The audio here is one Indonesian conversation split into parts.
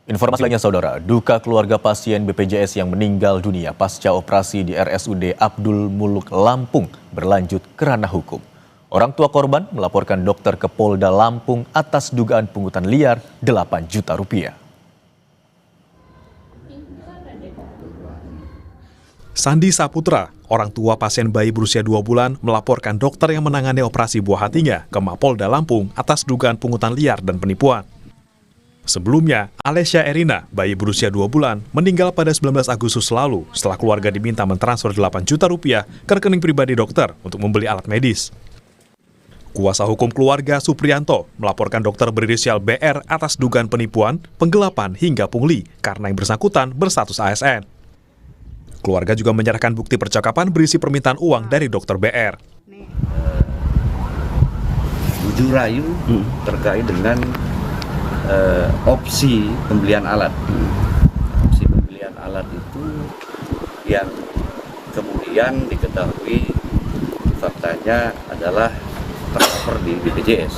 Informasi lainnya saudara, duka keluarga pasien BPJS yang meninggal dunia pasca operasi di RSUD Abdul Muluk Lampung berlanjut ke ranah hukum. Orang tua korban melaporkan dokter ke Polda Lampung atas dugaan pungutan liar 8 juta rupiah. Sandi Saputra, orang tua pasien bayi berusia 2 bulan, melaporkan dokter yang menangani operasi buah hatinya ke Mapolda Lampung atas dugaan pungutan liar dan penipuan. Sebelumnya, Alessia Erina, bayi berusia 2 bulan, meninggal pada 19 Agustus lalu setelah keluarga diminta mentransfer 8 juta rupiah ke rekening pribadi dokter untuk membeli alat medis. Kuasa hukum keluarga Supriyanto melaporkan dokter berinisial BR atas dugaan penipuan, penggelapan hingga pungli karena yang bersangkutan berstatus ASN. Keluarga juga menyerahkan bukti percakapan berisi permintaan uang dari dokter BR. Buju rayu terkait dengan opsi pembelian alat. Opsi pembelian alat itu yang kemudian diketahui faktanya adalah transfer di BPJS.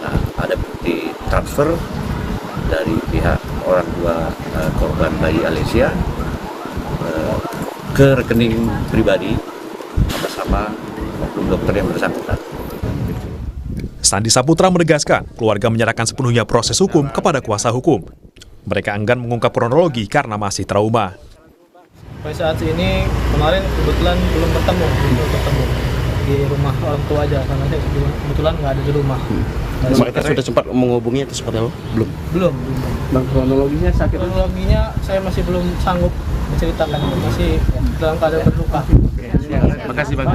Nah, ada bukti transfer dari pihak orang tua korban bayi Alessia ke rekening pribadi atas nama oknum dokter yang bersangkutan. Sandi Saputra menegaskan keluarga menyerahkan sepenuhnya proses hukum kepada kuasa hukum. Mereka enggan mengungkap kronologi karena masih trauma. Pada saat ini kemarin kebetulan belum ketemu di rumah orang tua aja karena saya kebetulan nggak ada di rumah. Mereka sudah sempat menghubungi atau seperti apa? Belum. Dan kronologinya saya masih belum sanggup menceritakan, masih dalam keadaan berduka. Terima kasih Bang.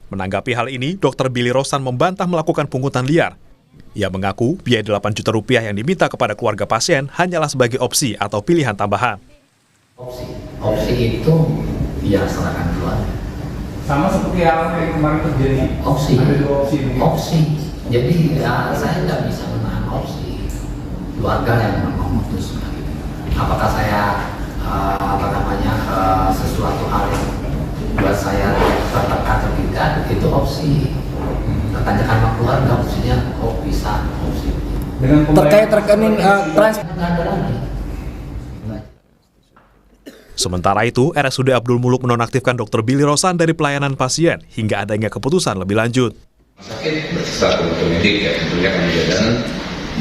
Menanggapi hal ini, Dr. Billy Rosan membantah melakukan pungutan liar. Ia mengaku biaya 8 juta rupiah yang diminta kepada keluarga pasien hanyalah sebagai opsi atau pilihan tambahan. Opsi itu ya serahkan keluarga. Sama seperti yang kemarin terjadi. Ada 2 opsi. Jadi ya saya tidak bisa menahan opsi. Keluarga yang memutuskan. Apakah saya sesuatu hal yang buat saya tertekan atau tidak, itu opsi. Tanyakan sama keluarga, opsinya kok bisa opsi. Terkait rekening transfer. Nggak ada lagi. Sementara itu, RSUD Abdul Muluk menonaktifkan Dr. Billy Rosan dari pelayanan pasien hingga adanya keputusan lebih lanjut. Sakit bersifat otomatik ya, tentunya kami jadikan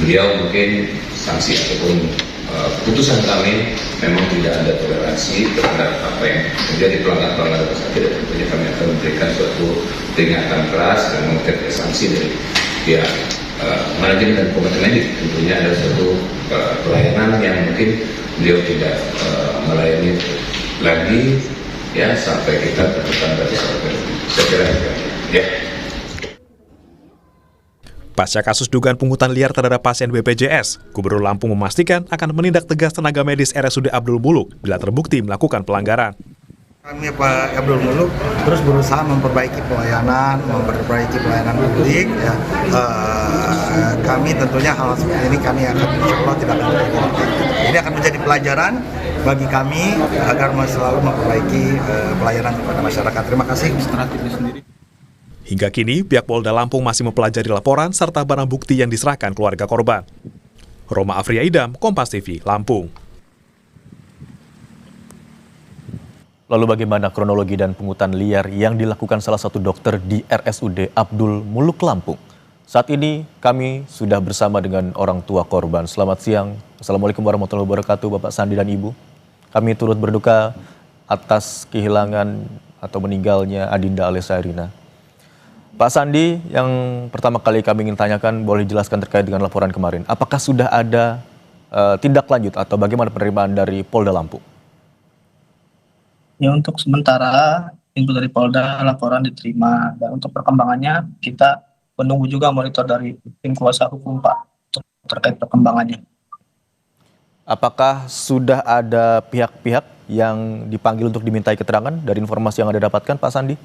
beliau mungkin sanksi ataupun keputusan kami memang tidak ada toleransi terhadap apa yang menjadi pelanggaran sakit, dan tentunya kami akan memberikan suatu peringatan keras dan mengucapkan sanksi dari pihak manajemen dan komite medik. Tentunya ada suatu pelayanan yang mungkin beliau tidak melayani lagi ya sampai kita tentukan batas waktu. Saya kira ya. Pasca kasus dugaan pungutan liar terhadap pasien BPJS, Gubernur Lampung memastikan akan menindak tegas tenaga medis RSUD Abdul Muluk bila terbukti melakukan pelanggaran. Kami Pak Abdul Muluk terus berusaha memperbaiki pelayanan publik. Ya. Kami tentunya hal seperti ini kami akan insya Allah tidak akan terjadi. Ini akan menjadi pelajaran bagi kami agar selalu memperbaiki pelayanan kepada masyarakat. Terima kasih. Hingga kini, pihak Polda Lampung masih mempelajari laporan serta barang bukti yang diserahkan keluarga korban. Roma Afria Idam, Kompas TV, Lampung. Lalu bagaimana kronologi dan pungutan liar yang dilakukan salah satu dokter di RSUD Abdul Muluk Lampung? Saat ini kami sudah bersama dengan orang tua korban. Selamat siang. Assalamualaikum warahmatullahi wabarakatuh Bapak Sandi dan Ibu. Kami turut berduka atas kehilangan atau meninggalnya Adinda Alessia Erina. Pak Sandi, yang pertama kali kami ingin tanyakan, boleh jelaskan terkait dengan laporan kemarin. Apakah sudah ada tindak lanjut atau bagaimana penerimaan dari Polda Lampung? Ya, untuk sementara info dari Polda laporan diterima, dan untuk perkembangannya kita menunggu juga monitor dari tim kuasa hukum Pak untuk terkait perkembangannya. Apakah sudah ada pihak-pihak yang dipanggil untuk dimintai keterangan dari informasi yang Anda dapatkan Pak Sandi?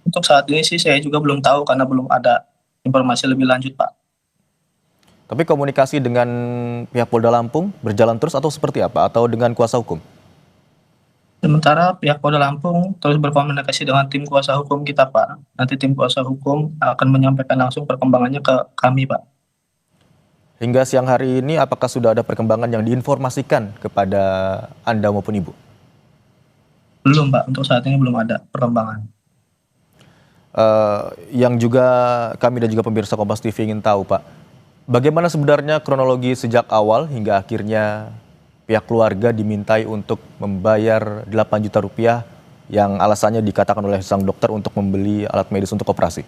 Untuk saat ini sih saya juga belum tahu karena belum ada informasi lebih lanjut Pak. Tapi komunikasi dengan pihak Polda Lampung berjalan terus atau seperti apa? Atau dengan kuasa hukum? Sementara pihak Polda Lampung terus berkomunikasi dengan tim kuasa hukum kita Pak. Nanti tim kuasa hukum akan menyampaikan langsung perkembangannya ke kami Pak. Hingga siang hari ini apakah sudah ada perkembangan yang diinformasikan kepada Anda maupun Ibu? Belum Pak, untuk saat ini belum ada perkembangan. Yang juga kami dan juga pemirsa Kompas TV ingin tahu Pak, bagaimana sebenarnya kronologi sejak awal hingga akhirnya pihak keluarga dimintai untuk membayar 8 juta rupiah yang alasannya dikatakan oleh sang dokter untuk membeli alat medis untuk operasi?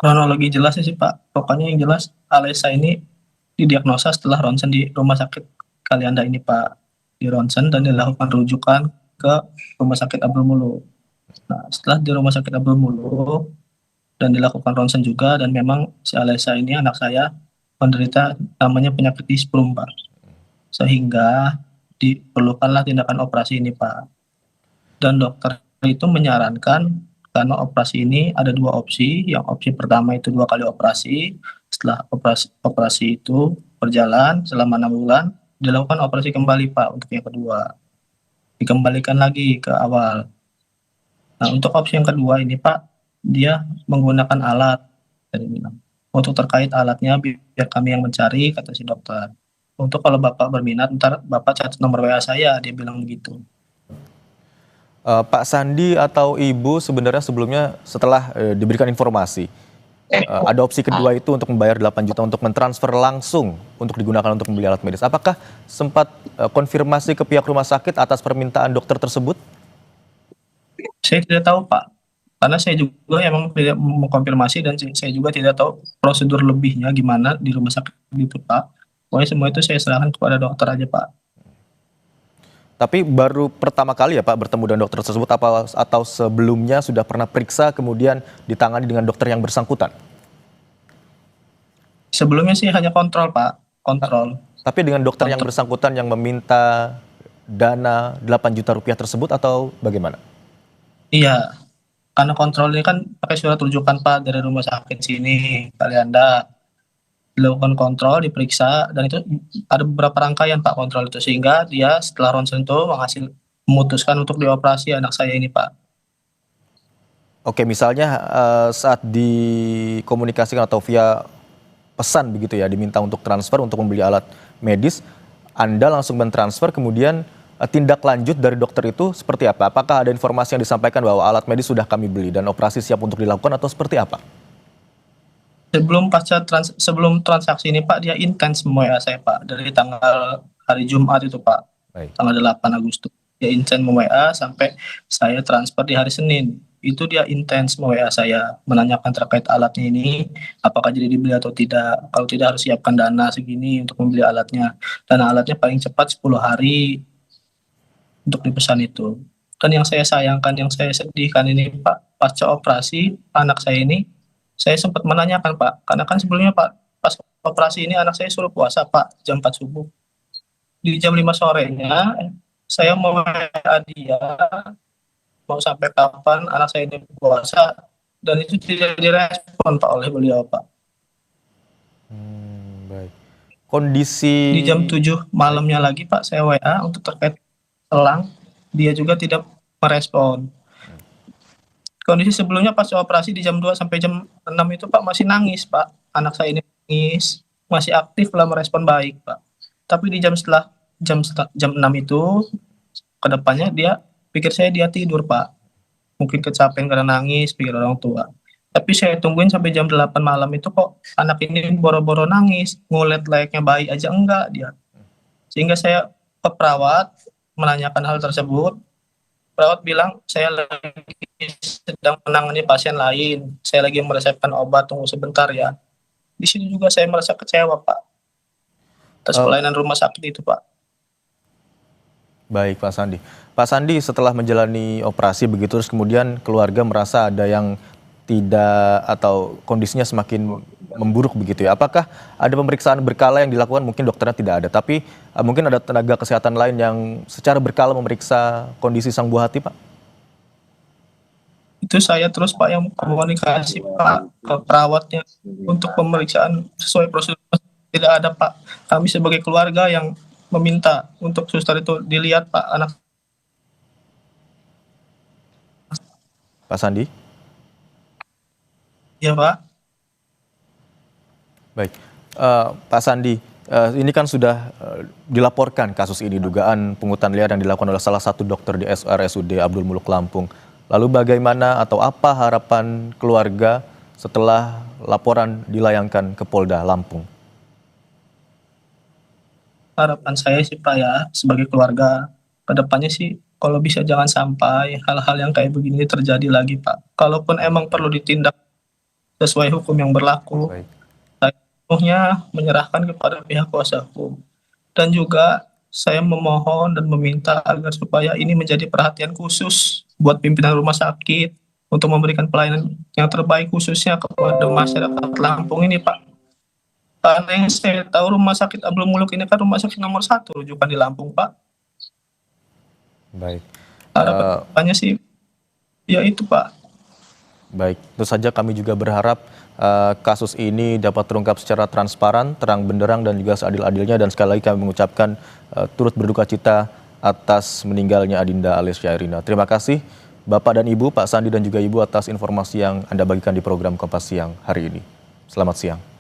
Kronologi jelasnya sih Pak, pokoknya yang jelas Alesa ini didiagnosa setelah ronsen di rumah sakit Kalianda ini Pak, di ronsen dan dilakukan rujukan ke rumah sakit Abdul Muluk. Nah, setelah di rumah sakit Abdul Muluk dan dilakukan ronsen juga, dan memang si Alesa ini anak saya menderita namanya penyakit disprum Pak, sehingga diperlukanlah tindakan operasi ini Pak. Dan dokter itu menyarankan karena operasi ini ada dua opsi. Yang opsi pertama itu 2 kali operasi. Setelah operasi itu berjalan selama 6 bulan, dilakukan operasi kembali Pak untuk yang kedua. Dikembalikan lagi ke awal. Nah, untuk opsi yang kedua ini Pak, dia menggunakan alat. Tadi bilang. Untuk terkait alatnya biar kami yang mencari, kata si dokter. Untuk kalau Bapak berminat, ntar Bapak catat nomor WA saya, dia bilang begitu. Pak Sandi atau Ibu sebenarnya sebelumnya setelah diberikan informasi, ada opsi kedua itu untuk membayar 8 juta untuk mentransfer langsung untuk digunakan untuk membeli alat medis. Apakah sempat konfirmasi ke pihak rumah sakit atas permintaan dokter tersebut? Saya tidak tahu Pak, karena saya juga emang tidak mengkonfirmasi dan saya juga tidak tahu prosedur lebihnya gimana di rumah sakit itu Pak. Pokoknya semua itu saya serahkan kepada dokter aja Pak. Tapi baru pertama kali ya Pak bertemu dengan dokter tersebut atau sebelumnya sudah pernah periksa kemudian ditangani dengan dokter yang bersangkutan? Sebelumnya sih hanya kontrol Pak, kontrol. Tapi dengan dokter yang bersangkutan yang meminta dana 8 juta rupiah tersebut atau bagaimana? Iya, karena kontrol ini kan pakai surat rujukan Pak dari rumah sakit sini, Kalianda. Dilakukan kontrol, diperiksa, dan itu ada beberapa rangkaian Pak kontrol itu, sehingga dia setelah ronsen itu memutuskan untuk dioperasi anak saya ini Pak. Oke, misalnya saat dikomunikasikan atau via pesan begitu ya, diminta untuk transfer untuk membeli alat medis, Anda langsung mentransfer, kemudian tindak lanjut dari dokter itu seperti apa? Apakah ada informasi yang disampaikan bahwa alat medis sudah kami beli dan operasi siap untuk dilakukan atau seperti apa? Sebelum transaksi ini Pak, dia intens WA saya Pak, dari tanggal hari Jumat itu Pak. Baik. Tanggal 8 Agustus. Dia intens WA sampai saya transfer di hari Senin. Itu dia intens WA saya, menanyakan terkait alatnya ini, apakah jadi dibeli atau tidak. Kalau tidak harus siapkan dana segini untuk membeli alatnya. Dana alatnya paling cepat 10 hari untuk dipesan itu. Dan yang saya sayangkan, yang saya sedihkan ini Pak, pasca operasi anak saya ini, saya sempat menanyakan Pak, karena kan sebelumnya Pak, pas operasi ini anak saya suruh puasa Pak, jam 4 subuh. Di jam 5 sorenya, saya mau WA dia, mau sampai kapan anak saya ini puasa, dan itu tidak direspon Pak oleh beliau Pak. Baik. Kondisi Di jam 7 malamnya lagi Pak, saya WA untuk terkait selang, dia juga tidak merespon. Kondisi sebelumnya pas operasi di jam 2 sampai jam 6 itu Pak masih nangis Pak. Anak saya ini nangis, masih aktif lah merespon baik Pak. Tapi di setelah jam 6 itu, ke depannya dia pikir saya dia tidur Pak. Mungkin kecapean karena nangis, pikir orang tua. Tapi saya tungguin sampai jam 8 malam itu kok anak ini boro-boro nangis, ngulet layaknya bayi aja enggak dia. Sehingga saya ke perawat menanyakan hal tersebut. Perawat bilang saya lagi sedang menangani pasien lain, saya lagi meresepkan obat, tunggu sebentar ya. Di sini juga saya merasa kecewa Pak atas pelayanan rumah sakit itu Pak. Baik Pak Sandi. Pak Sandi, setelah menjalani operasi begitu terus kemudian keluarga merasa ada yang tidak atau kondisinya semakin memburuk begitu ya. Apakah ada pemeriksaan berkala yang dilakukan? Mungkin dokternya tidak ada, tapi mungkin ada tenaga kesehatan lain yang secara berkala memeriksa kondisi sang buah hati Pak? Itu saya terus Pak yang komunikasi Pak ke perawatnya untuk pemeriksaan sesuai prosedur. Tidak ada Pak. Kami sebagai keluarga yang meminta untuk suster itu dilihat Pak anak. Pak Sandi? Iya Pak. Baik, Pak Sandi, ini kan sudah dilaporkan kasus ini, dugaan pungutan liar yang dilakukan oleh salah satu dokter di RSUD Abdul Muluk Lampung. Lalu bagaimana atau apa harapan keluarga setelah laporan dilayangkan ke Polda Lampung? Harapan saya sih Pak ya, sebagai keluarga, kedepannya sih kalau bisa jangan sampai hal-hal yang kayak begini terjadi lagi Pak. Kalaupun emang perlu ditindak sesuai hukum yang berlaku, Baik. saya sepenuhnya menyerahkan kepada pihak kuasa hukum. Dan juga saya memohon dan meminta agar supaya ini menjadi perhatian khusus buat pimpinan rumah sakit untuk memberikan pelayanan yang terbaik khususnya kepada masyarakat Lampung ini Pak. Karena yang saya tahu rumah sakit Abdul Muluk ini kan rumah sakit nomor 1 rujukan di Lampung Pak. Baik. Harapannya sih ya itu Pak. Baik, tentu saja kami juga berharap kasus ini dapat terungkap secara transparan, terang benderang dan juga seadil-adilnya, dan sekali lagi kami mengucapkan turut berduka cita atas meninggalnya Adinda alias Syairina. Terima kasih Bapak dan Ibu, Pak Sandi dan juga Ibu atas informasi yang Anda bagikan di program Kompas Siang hari ini. Selamat siang.